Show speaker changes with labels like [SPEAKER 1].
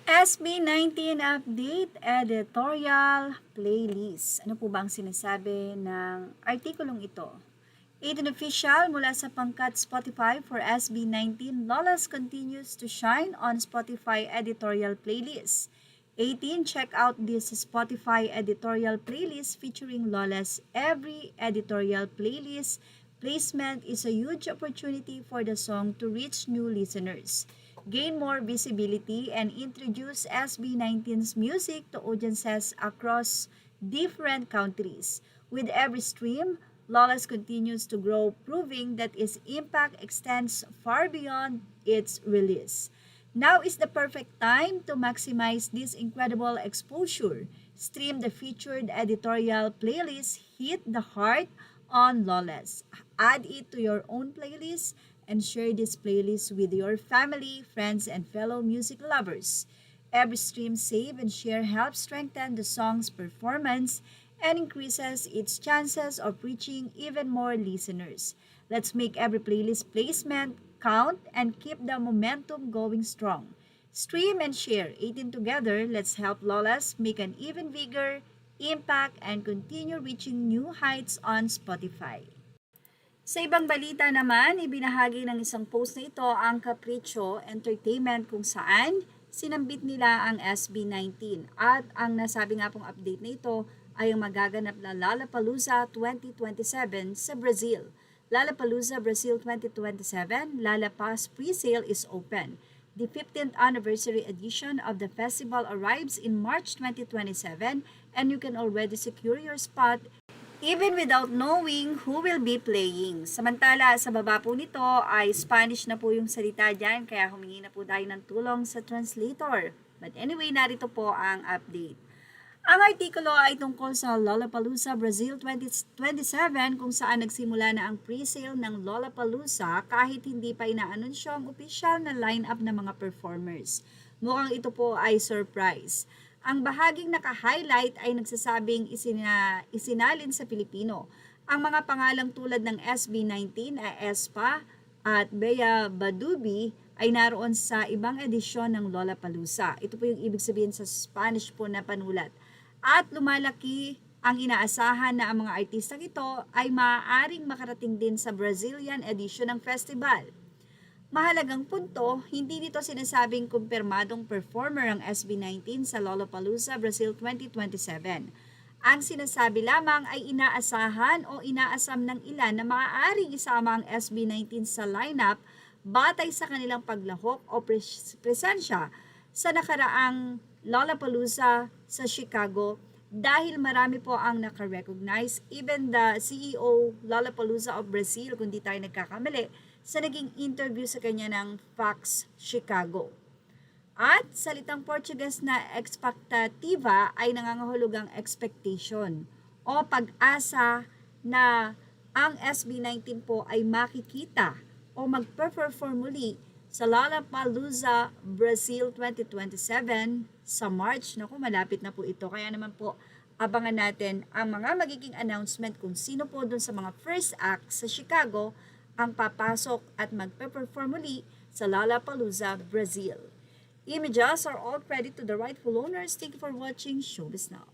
[SPEAKER 1] SB19 Update Editorial Playlist. Ano po ba ang sinasabi ng artikulong ito? 18 official mula sa pangkat Spotify for SB19, Lawless continues to shine on Spotify editorial playlist. 18, check out this Spotify editorial playlist featuring Lawless. Every editorial playlist placement is a huge opportunity for the song to reach new listeners, gain more visibility, and introduce SB19's music to audiences across different countries. With every stream, Lawless continues to grow, proving that its impact extends far beyond its release. Now is the perfect time to maximize this incredible exposure. Stream the featured editorial playlist Hit the Heart on Lawless. Add it to your own playlist and share this playlist with your family, friends, and fellow music lovers. Every stream save and share helps strengthen the song's performance and increases its chances of reaching even more listeners. Let's make every playlist placement count and keep the momentum going strong. Stream and share 18 together. Let's help Lawless make an even bigger impact and continue reaching new heights on Spotify. Sa ibang balita naman, ibinahagi ng isang post na ito ang Capricho Entertainment kung saan sinambit nila ang SB19. At ang nasabi nga pong update na ito ay ang magaganap na Lollapalooza 2027 sa Brazil. Lollapalooza Brazil 2027, Lollapass pre-sale is open. The 15th anniversary edition of the festival arrives in March 2027 and you can already secure your spot even without knowing who will be playing. Samantala, sa baba po nito ay Spanish na po yung salita dyan, kaya humingi na po tayo ng tulong sa translator. But anyway, narito po ang update. Ang artikulo ay tungkol sa Lollapalooza Brazil 2027 kung saan nagsimula na ang pre-sale ng Lollapalooza kahit hindi pa inaanunsyo ang opisyal na lineup ng mga performers. Mukhang ito po ay surprise. Ang bahaging naka-highlight ay nagsasabing isinalin sa Pilipino. Ang mga pangalang tulad ng SB19 ay Espa at Bea Badubi ay naroon sa ibang edisyon ng Lollapalooza. Ito po yung ibig sabihin sa Spanish po na panulat. At lumalaki ang inaasahan na ang mga artistang ito ay maaaring makarating din sa Brazilian edition ng festival. Mahalagang punto, hindi nito sinasabing kumpirmadong performer ang SB19 sa Lollapalooza Brazil 2027. Ang sinasabi lamang ay inaasahan o inaasam ng ilan na maaaring isama ang SB19 sa lineup batay sa kanilang paglahok o presensya sa nakaraang Lollapalooza sa Chicago dahil marami po ang nakarecognize. Even the CEO Lollapalooza of Brazil, kung di tayo nagkakamali, sa naging interview sa kanya ng Fox Chicago. At salitang Portuguese na expectativa ay nangangahulugang expectation o pag-asa na ang SB19 po ay makikita o mag-perform muli sa Lollapalooza Brazil 2027 sa March. Naku, malapit na po ito. Kaya naman po, abangan natin ang mga magiging announcement kung sino po dun sa mga first act sa Chicago ang papasok at magpe-perform muli sa Lollapalooza, Brazil. Images are all credit to the rightful owners. Thank you for watching Showbiz Now.